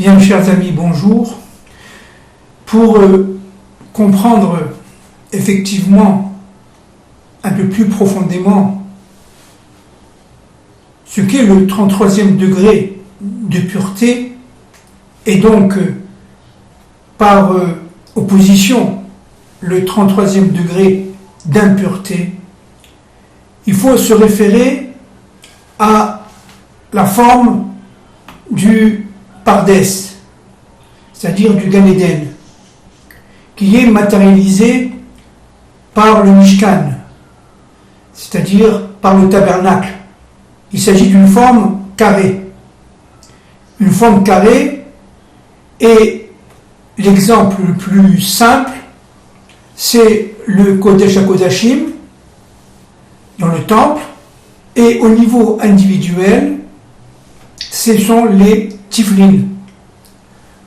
Bien, chers amis, bonjour. Pour comprendre effectivement un peu plus profondément ce qu'est le 33e degré de pureté et donc par opposition le 33e degré d'impureté, il faut se référer à la forme du Pardès, c'est-à-dire du Gan Eden, qui est matérialisé par le Mishkan, c'est-à-dire par le tabernacle. Il s'agit d'une forme carrée. Une forme carrée, et l'exemple le plus simple, c'est le Kodesh HaKodashim dans le temple, et au niveau individuel, ce sont les Tiflin. Vous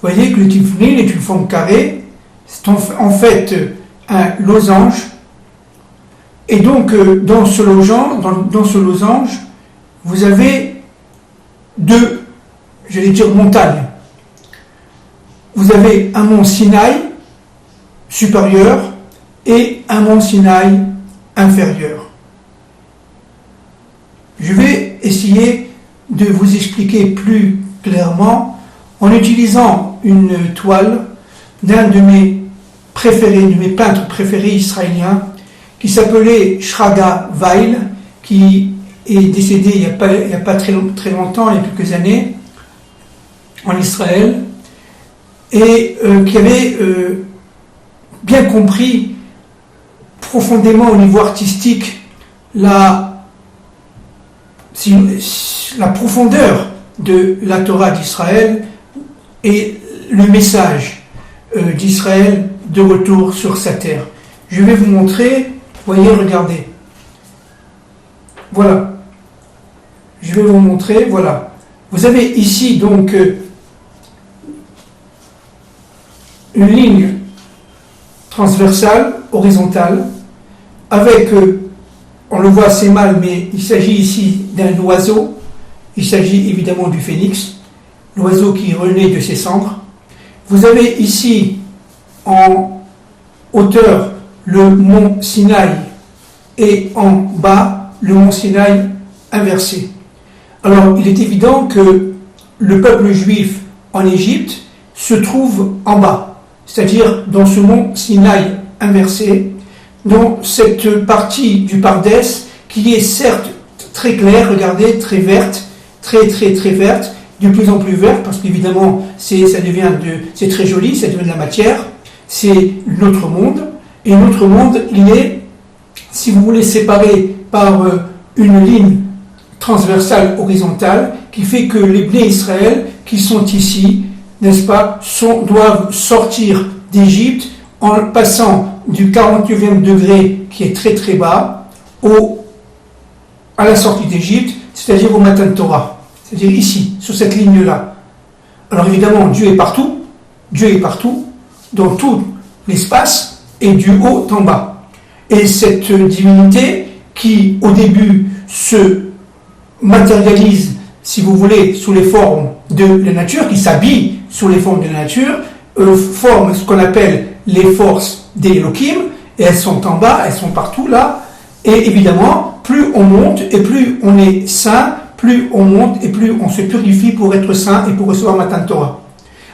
voyez que le Tiflin est une forme carrée, c'est en fait un losange, et donc dans ce losange, vous avez deux, montagnes. Vous avez un mont Sinaï supérieur et un mont Sinaï inférieur. Je vais essayer de vous expliquer plus clairement en utilisant une toile d'un de mes peintres préférés israéliens, qui s'appelait Shraga Weil, qui est décédé il n'y a pas très longtemps, il y a quelques années, en Israël, et qui avait bien compris profondément au niveau artistique la profondeur de la Torah d'Israël et le message d'Israël de retour sur sa terre. Je vais vous montrer, voyez, regardez. Voilà. Je vais vous montrer, voilà. Vous avez ici donc une ligne transversale, horizontale, avec, on le voit assez mal, mais il s'agit ici d'un oiseau. Il s'agit évidemment du phénix, l'oiseau qui renaît de ses cendres. Vous avez ici en hauteur le mont Sinaï et en bas le mont Sinaï inversé. Alors il est évident que le peuple juif en Égypte se trouve en bas, c'est-à-dire dans ce mont Sinaï inversé, dans cette partie du Pardès qui est certes très claire, regardez, très verte, très verte, de plus en plus verte, parce qu'évidemment c'est très joli, ça devient de la matière, c'est notre monde, et notre monde il est, si vous voulez, séparé par une ligne transversale horizontale qui fait que les Bnei Israël qui sont ici, n'est-ce pas, doivent sortir d'Égypte en passant du 49e degré qui est très bas à la sortie d'Égypte, c'est-à-dire au Matan Torah, c'est-à-dire ici, sur cette ligne-là. Alors évidemment, Dieu est partout, dans tout l'espace et du haut en bas. Et cette divinité qui, au début, se matérialise, si vous voulez, sous les formes de la nature, qui s'habille sous les formes de la nature, forme ce qu'on appelle les forces d'Elohim, et elles sont en bas, elles sont partout là, et évidemment, plus on monte et plus on est saint, plus on monte et plus on se purifie pour être saint et pour recevoir Matan Torah.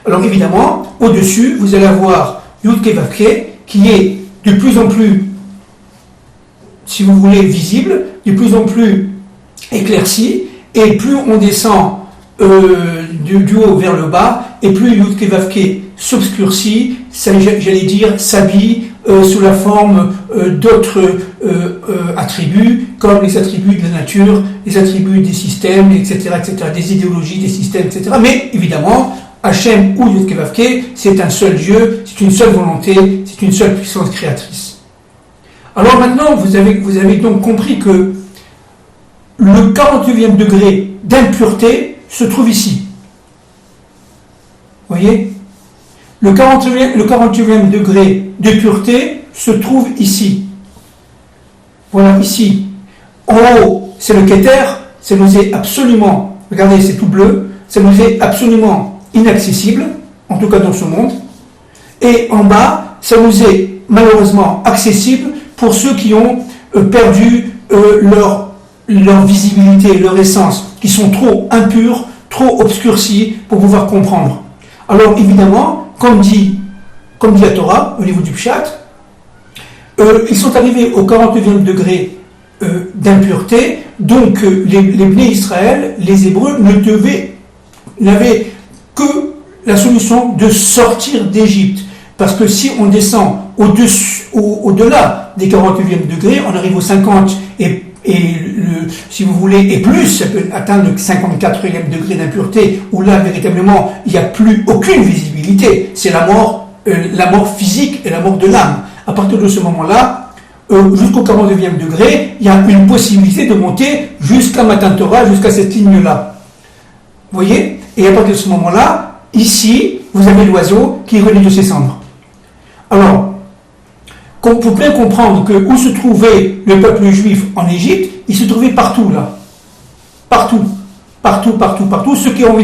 Alors évidemment, au-dessus, vous allez avoir Yud Kei Vav Kei, qui est de plus en plus, si vous voulez, visible, de plus en plus éclairci, et plus on descend du haut vers le bas, et plus Yud Kei Vav Kei s'obscurcit, j'allais dire, s'habille sous la forme d'autres attributs, comme les attributs de la nature, les attributs des systèmes, etc., des idéologies, des systèmes, etc. Mais évidemment, Hachem ou Yud Kei Vav Kei, c'est un seul Dieu, c'est une seule volonté, c'est une seule puissance créatrice. Alors maintenant, vous avez donc compris que le 49e degré d'impureté se trouve ici. Vous voyez ? Le 49e degré de pureté se trouve ici. Voilà, ici. En haut, c'est le Keter, ça nous est absolument, regardez, c'est tout bleu, ça nous est absolument inaccessible, en tout cas dans ce monde. Et en bas, ça nous est malheureusement accessible pour ceux qui ont perdu leur visibilité, leur essence, qui sont trop impurs, trop obscurcis pour pouvoir comprendre. Alors évidemment, comme dit la Torah, au niveau du Pshat, ils sont arrivés au 49e degré d'impureté, donc les Bnei Israël, les Hébreux, n'avaient que la solution de sortir d'Égypte. Parce que si on descend au-delà des 49e degrés, on arrive aux 50 si vous voulez, et plus, ça peut atteindre le 54e degré d'impureté, où là, véritablement, il n'y a plus aucune visibilité. C'est la mort physique et la mort de l'âme. À partir de ce moment-là, jusqu'au 49e degré, il y a une possibilité de monter jusqu'à Matan Torah, jusqu'à cette ligne-là. Vous voyez? Et à partir de ce moment-là, ici, vous avez l'oiseau qui renaît de ses cendres. Alors, pour bien comprendre que où se trouvait le peuple juif en Égypte, il se trouvait partout là. Partout. Ceux qui ont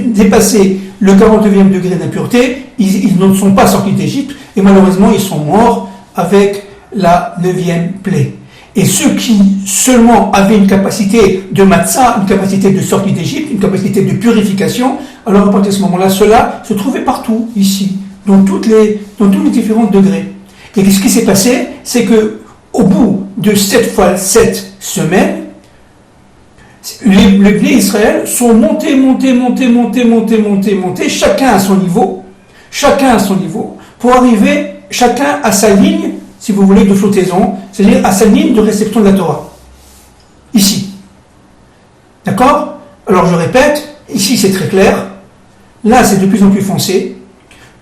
dépassé le 49e degré d'impureté, ils ne sont pas sortis d'Égypte et malheureusement ils sont morts avec la 9e plaie. Et ceux qui seulement avaient une capacité de matzah, une capacité de sortie d'Égypte, une capacité de purification, alors à partir de ce moment-là, ceux-là se trouvaient partout, ici, dans tous les différents degrés. Et ce qui s'est passé, c'est que au bout de 7 fois 7 semaines, les Bnei Israël sont montés, chacun à son niveau, pour arriver chacun à sa ligne, si vous voulez, de flottaison, c'est-à-dire à sa ligne de réception de la Torah. Ici. D'accord? Alors je répète, ici c'est très clair, là c'est de plus en plus foncé,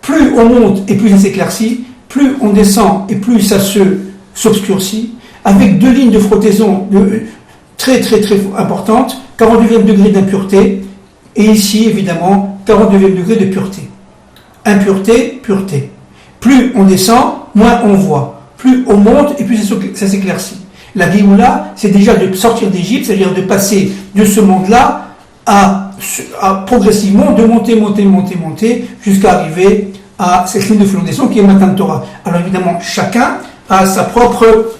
plus on monte et plus ça s'éclaircit, plus on descend et plus ça s'obscurcit, avec 2 lignes de flottaison très importantes, 49e degré d'impureté, et ici évidemment 49e degré de pureté. Impureté, pureté. Plus on descend, moins on voit. Plus on monte et plus ça s'éclaircit. La Géoula, c'est déjà de sortir d'Égypte, c'est-à-dire de passer de ce monde-là à progressivement de monter jusqu'à arriver à cette ligne de flottaison qui est Matan Torah. Alors évidemment, chacun a sa propre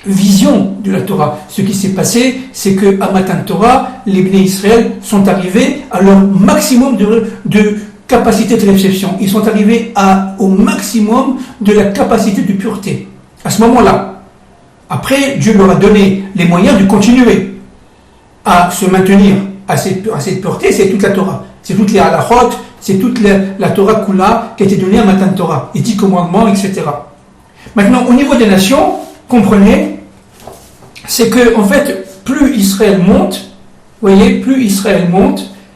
vision de la Torah. Ce qui s'est passé, c'est qu'à Matan Torah, les Bnei Israël sont arrivés à leur maximum de capacité de réception. Ils sont arrivés au maximum de la capacité de pureté. À ce moment-là, après, Dieu leur a donné les moyens de continuer à se maintenir à cette pureté. C'est toute la Torah. C'est toutes les halachot, c'est toute la Torah Kula qui a été donnée à Matan Torah, les 10 commandements, etc. Maintenant, au niveau des nations, comprenez, c'est que, en fait, plus Israël monte,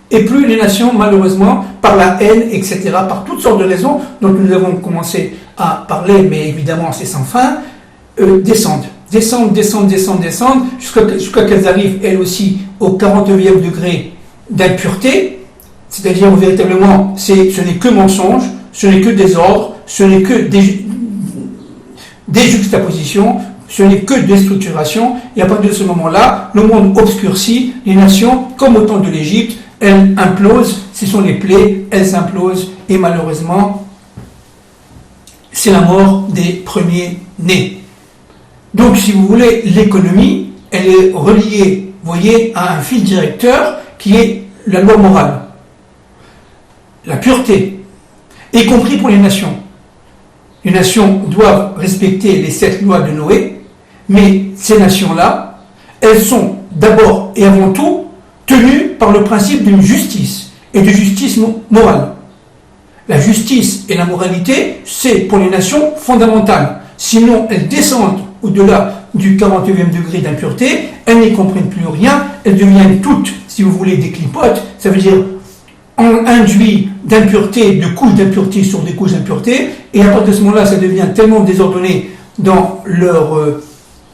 et plus les nations, malheureusement, par la haine, etc., par toutes sortes de raisons dont nous avons commencé à parler, mais évidemment c'est sans fin, descendent, jusqu'à qu'elles arrivent, elles aussi, au 49e degré d'impureté, c'est-à-dire véritablement, ce n'est que mensonge, ce n'est que désordre, ce n'est que déjuxtaposition, ce n'est que déstructuration, et à partir de ce moment-là, le monde obscurcit, les nations, comme au temps de l'Égypte, elles implosent, ce sont les plaies, elles implosent, et malheureusement, c'est la mort des premiers-nés. Donc, si vous voulez, l'économie, elle est reliée, vous voyez, à un fil directeur qui est la loi morale, la pureté, y compris pour les nations. Les nations doivent respecter les 7 lois de Noé, mais ces nations-là, elles sont d'abord et avant tout tenues par le principe d'une justice, et de justice morale. La justice et la moralité, c'est pour les nations fondamental. Sinon, elles descendent au-delà du 49e degré d'impureté, elles n'y comprennent plus rien, elles deviennent toutes, si vous voulez, des clipotes, ça veut dire induit d'impureté, de couches d'impureté sur des couches d'impureté, et à partir de ce moment-là, ça devient tellement désordonné dans leur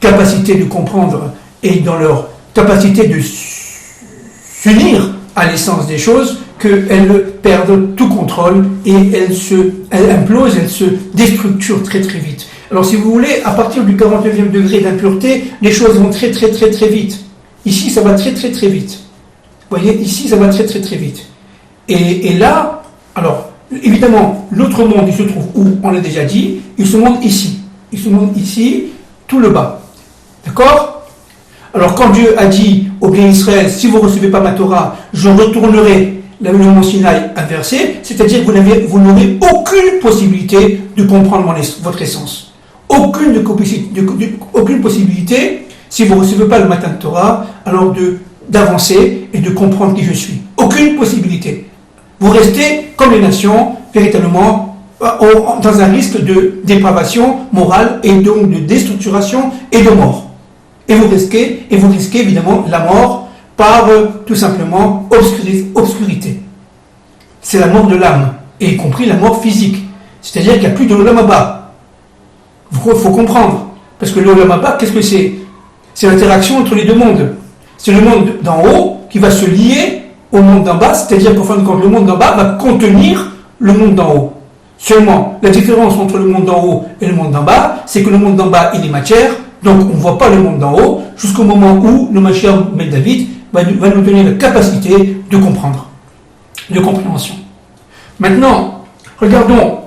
capacité de comprendre et dans leur capacité de s'unir à l'essence des choses, qu'elles perdent tout contrôle et elles implosent, elles se déstructurent très vite. Alors si vous voulez, à partir du 49e degré d'impureté, les choses vont très vite. Ici, ça va très vite. Vous voyez, ici, ça va très vite. Et là, Alors, évidemment, l'autre monde, il se trouve où? On l'a déjà dit, il se montre ici. Il se montre ici, tout le bas. D'accord? Alors, quand Dieu a dit au bien Israël, si vous ne recevez pas ma Torah, je retournerai le mont Sinaï inversé, c'est-à-dire que vous n'aurez aucune possibilité de comprendre votre essence. Aucune possibilité, si vous ne recevez pas le matin de Torah, alors d'avancer et de comprendre qui je suis. Aucune possibilité. Vous restez, comme les nations, véritablement dans un risque de dépravation morale et donc de déstructuration et de mort. Et vous risquez évidemment la mort par tout simplement obscurité. C'est la mort de l'âme, et y compris la mort physique. C'est-à-dire qu'il n'y a plus de l'Olam Haba. Il faut comprendre. Parce que l'Olam Haba, qu'est-ce que c'est? C'est l'interaction entre les deux mondes. C'est le monde d'en haut qui va se lier au monde d'en bas, c'est-à-dire qu'en fin de compte, le monde d'en bas va contenir le monde d'en haut. Seulement, la différence entre le monde d'en haut et le monde d'en bas, c'est que le monde d'en bas, il est matière, donc on ne voit pas le monde d'en haut, jusqu'au moment où le Mashiach Ben David va nous donner la capacité de comprendre, de compréhension. Maintenant, regardons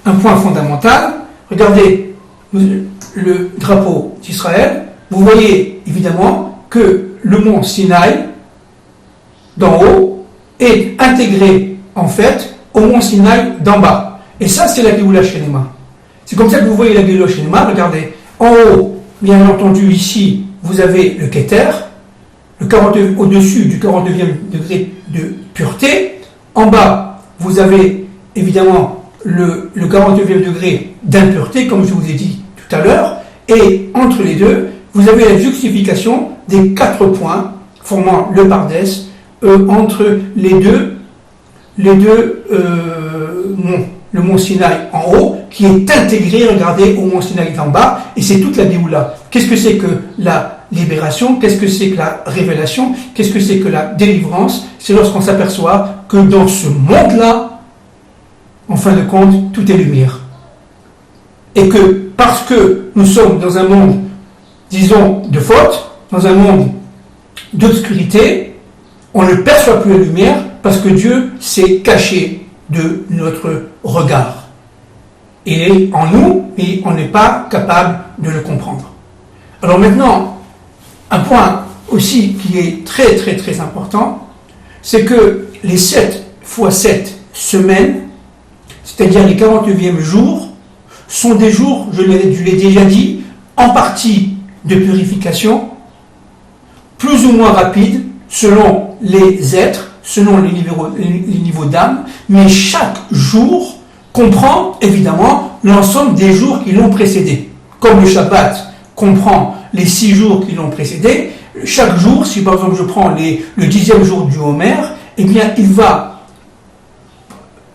un point fondamental. Regardez le drapeau d'Israël. Vous voyez évidemment que le mont Sinaï, d'en haut, est intégré en fait au mont Sinaï d'en bas. Et ça, c'est la Géoula Shelema. C'est comme ça que vous voyez la Géoula Shelema. Regardez, en haut, bien entendu, ici, vous avez le Keter, au-dessus du 49e degré de pureté. En bas, vous avez évidemment le 49e degré d'impureté, comme je vous ai dit tout à l'heure. Et entre les deux, vous avez la justification des 4 points formant le Pardes entre les deux monts. Le mont Sinaï en haut, qui est intégré, regardez, au mont Sinaï en bas, et c'est toute la Géoula. Qu'est-ce que c'est que la libération? Qu'est-ce que c'est que la révélation? Qu'est-ce que c'est que la délivrance? C'est lorsqu'on s'aperçoit que dans ce monde-là, en fin de compte, tout est lumière. Et que parce que nous sommes dans un monde, disons, de faute, dans un monde d'obscurité, on ne perçoit plus la lumière parce que Dieu s'est caché de notre regard. Il est en nous et on n'est pas capable de le comprendre. Alors maintenant, un point aussi qui est très très très important, c'est que les 7 x 7 semaines, c'est-à-dire les 49e jours, sont des jours, je l'ai déjà dit, en partie de purification, plus ou moins rapides, selon les êtres, selon les niveaux d'âme, mais chaque jour comprend évidemment l'ensemble des jours qui l'ont précédé. Comme le Shabbat comprend les 6 jours qui l'ont précédé, chaque jour, si par exemple je prends le 10e jour du Homer, eh bien il va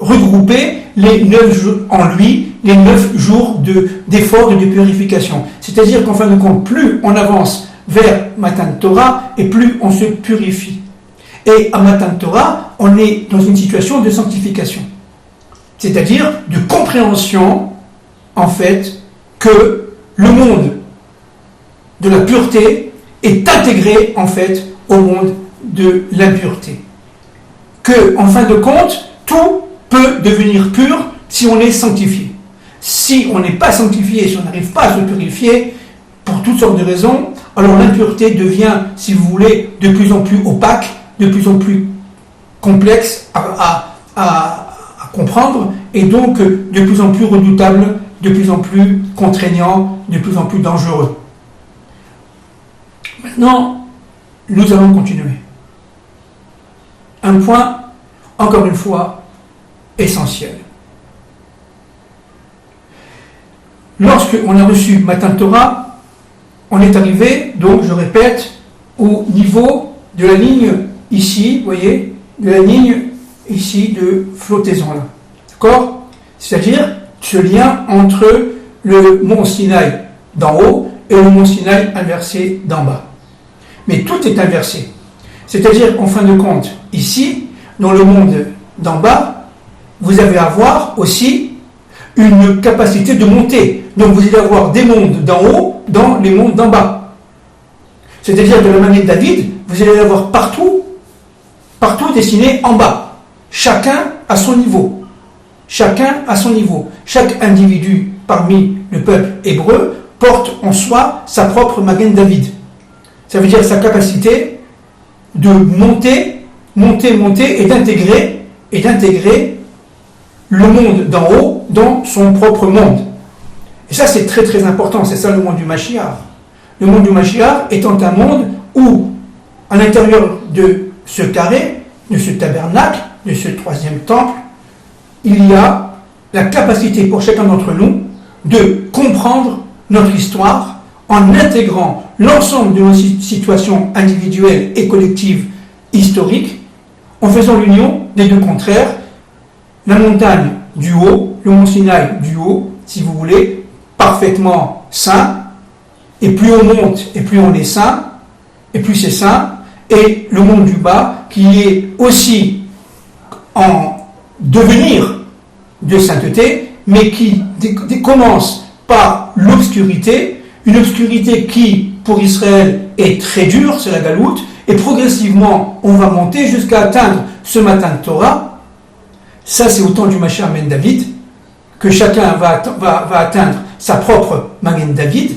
regrouper les 9 jours en lui, les 9 jours d'effort et de purification. C'est-à-dire qu'en fin de compte, plus on avance vers Matan Torah et plus on se purifie. Et à Matan Torah, on est dans une situation de sanctification. C'est-à-dire de compréhension, en fait, que le monde de la pureté est intégré, en fait, au monde de l'impureté. Que, en fin de compte, tout peut devenir pur si on est sanctifié. Si on n'est pas sanctifié, si on n'arrive pas à se purifier, pour toutes sortes de raisons, alors l'impureté devient, si vous voulez, de plus en plus opaque, de plus en plus complexe à comprendre, et donc de plus en plus redoutable, de plus en plus contraignant, de plus en plus dangereux. Maintenant, nous allons continuer. Un point, encore une fois, essentiel. Lorsqu'on a reçu Matan Torah, on est arrivé, donc je répète, au niveau de la ligne ici, vous voyez, de la ligne ici de flottaison là. D'accord? C'est-à-dire ce lien entre le mont Sinaï d'en haut et le mont Sinaï inversé d'en bas. Mais tout est inversé. C'est-à-dire, en fin de compte, ici, dans le monde d'en bas, vous allez avoir aussi une capacité de monter. Donc vous allez avoir des mondes d'en haut dans les mondes d'en bas. C'est-à-dire, de la manière de David, vous allez avoir partout dessinés en bas. Chacun à son niveau. Chacun à son niveau. Chaque individu parmi le peuple hébreu porte en soi sa propre Magen David. Ça veut dire sa capacité de monter et d'intégrer le monde d'en haut dans son propre monde. Et ça, c'est très très important. C'est ça le monde du Mashiach. Le monde du Mashiach étant un monde où, à l'intérieur de ce carré, de ce tabernacle, de ce troisième temple, il y a la capacité pour chacun d'entre nous de comprendre notre histoire en intégrant l'ensemble de nos situations individuelles et collectives historiques, en faisant l'union des deux contraires, la montagne du haut, le mont Sinaï du haut, si vous voulez, parfaitement saint, et plus on monte et plus on est saint, et plus c'est saint, et le monde du bas qui est aussi en devenir de sainteté, mais qui commence par l'obscurité, une obscurité qui, pour Israël, est très dure, c'est la galoute, et progressivement, on va monter jusqu'à atteindre ce matin de Torah. Ça, c'est au temps du Mashiach Ben David, que chacun va atteindre sa propre Magen David,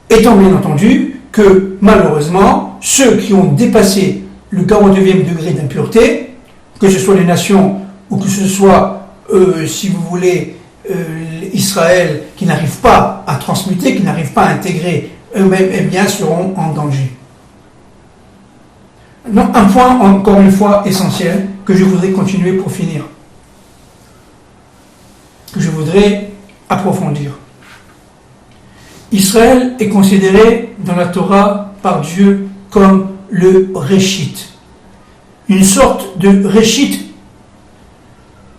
étant bien entendu que, malheureusement, ceux qui ont dépassé le 49e degré d'impureté, que ce soit les nations ou que ce soit, si vous voulez, Israël, qui n'arrive pas à transmuter, qui n'arrive pas à intégrer eux-mêmes, eh bien, seront en danger. Non, un point, encore une fois, essentiel, que je voudrais continuer pour finir, que je voudrais approfondir. Israël est considéré dans la Torah par Dieu comme le Réchit, une sorte de Réchit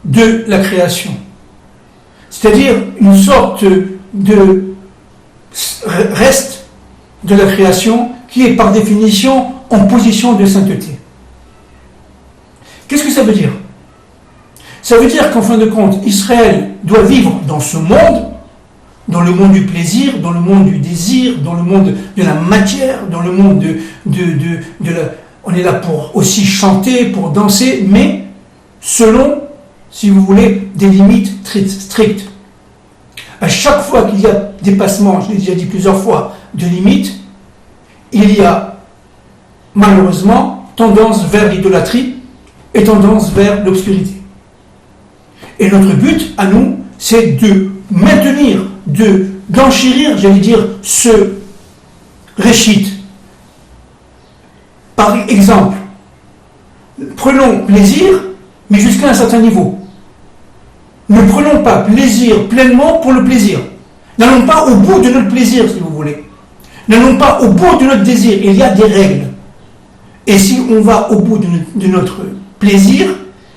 de la création, c'est-à-dire une sorte de reste de la création qui est par définition en position de sainteté. Qu'est-ce que ça veut dire? Ça veut dire qu'en fin de compte, Israël doit vivre dans ce monde, dans le monde du plaisir, dans le monde du désir, dans le monde de la matière, dans le monde de la... On est là pour aussi chanter, pour danser, mais selon, si vous voulez, des limites très strictes. À chaque fois qu'il y a dépassement, je l'ai déjà dit plusieurs fois, de limites, il y a malheureusement tendance vers l'idolâtrie et tendance vers l'obscurité. Et notre but, à nous, c'est de maintenir, d'enchérir, j'allais dire, ce réchit. Par exemple, prenons plaisir, mais jusqu'à un certain niveau. Ne prenons pas plaisir pleinement pour le plaisir. N'allons pas au bout de notre plaisir, si vous voulez. N'allons pas au bout de notre désir. Il y a des règles. Et si on va au bout de notre plaisir,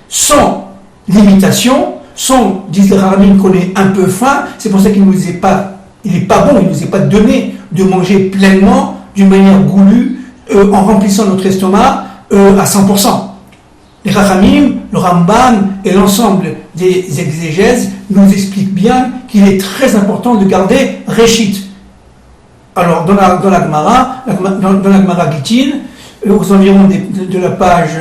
sans limitation, sans, disent les Rahamim, qu'on est un peu faim, c'est pour ça qu'il n'est pas bon, il ne nous est pas donné de manger pleinement, d'une manière goulue, en remplissant notre estomac à 100%. Les Rahamim, le Rambam et l'ensemble des exégèses nous expliquent bien qu'il est très important de garder Réchit. Alors, dans la Gemara, dans la Gemara Gittin, aux environs de la page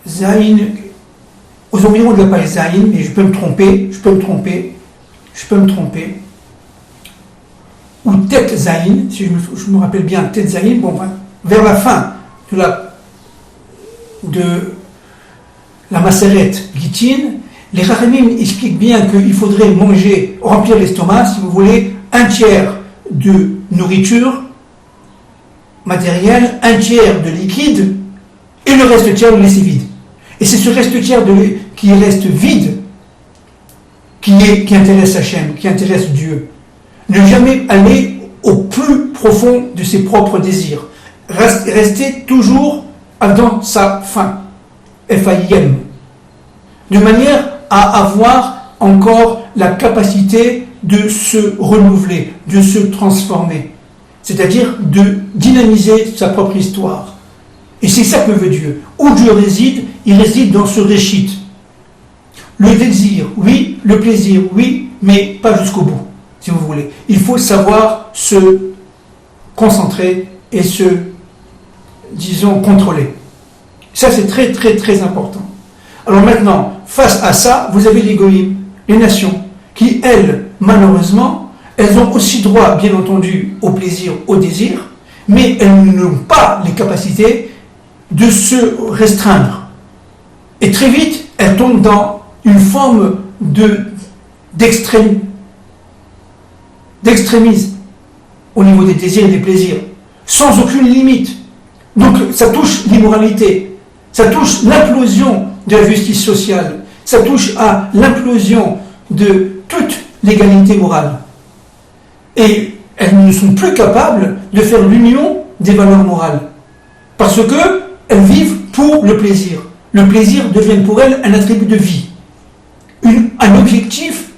Zain, aux environs de la page Zain, mais je peux me tromper, ou Tet Zain, si je me rappelle bien, Tet Zain, bon, vers la fin de la Maseret Gittin, les Rahamim expliquent bien qu'il faudrait manger, remplir l'estomac, si vous voulez, un tiers de nourriture matérielle, un tiers de liquide, et le reste tiers de laisser vide. Et c'est ce reste tiers qui reste vide qui intéresse Hachem, qui intéresse Dieu. Ne jamais aller au plus profond de ses propres désirs. Rester toujours dans sa faim. F-A-I-M. De manière à avoir encore la capacité de se renouveler, de se transformer. C'est-à-dire de dynamiser sa propre histoire. Et c'est ça que veut Dieu. Où Dieu réside, il réside dans ce réchit. Le désir, oui, le plaisir, oui, mais pas jusqu'au bout, si vous voulez. Il faut savoir se concentrer et se, disons, contrôler. Ça, c'est très, très, très important. Alors maintenant, face à ça, vous avez les goïms, les nations, qui, elles, malheureusement, elles ont aussi droit, bien entendu, au plaisir, au désir, mais elles n'ont pas les capacités de se restreindre. Et très vite, elles tombent dans une forme d'extrémisme au niveau des désirs et des plaisirs, sans aucune limite. Donc ça touche l'immoralité, ça touche l'implosion de la justice sociale, ça touche à l'implosion de toute l'égalité morale. Et elles ne sont plus capables de faire l'union des valeurs morales, parce qu'elles vivent pour le plaisir. Le plaisir devient pour elles un attribut de vie, un objectif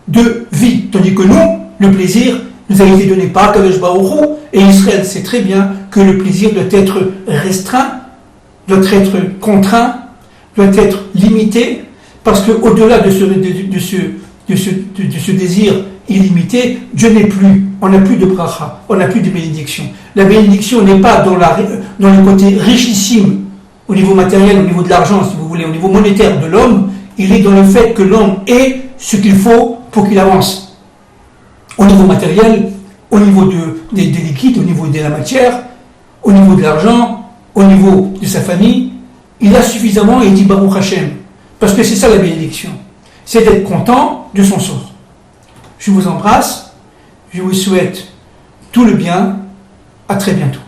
de vie, tandis que nous, le plaisir nous a été donné par Kadosh Baruch Hu, et Israël sait très bien que le plaisir doit être restreint, doit être contraint, doit être limité, parce qu'au-delà de ce désir illimité, Dieu n'est plus, on n'a plus de bracha, on n'a plus de bénédiction. La bénédiction n'est pas dans le côté richissime, au niveau matériel, au niveau de l'argent, si vous voulez, au niveau monétaire de l'homme, il est dans le fait que l'homme ait ce qu'il faut pour qu'il avance. Au niveau matériel, au niveau des liquides, au niveau de la matière, au niveau de l'argent, au niveau de sa famille, il a suffisamment et il dit Baruch Hashem. Parce que c'est ça la bénédiction. C'est d'être content de son sort. Je vous embrasse, je vous souhaite tout le bien, à très bientôt.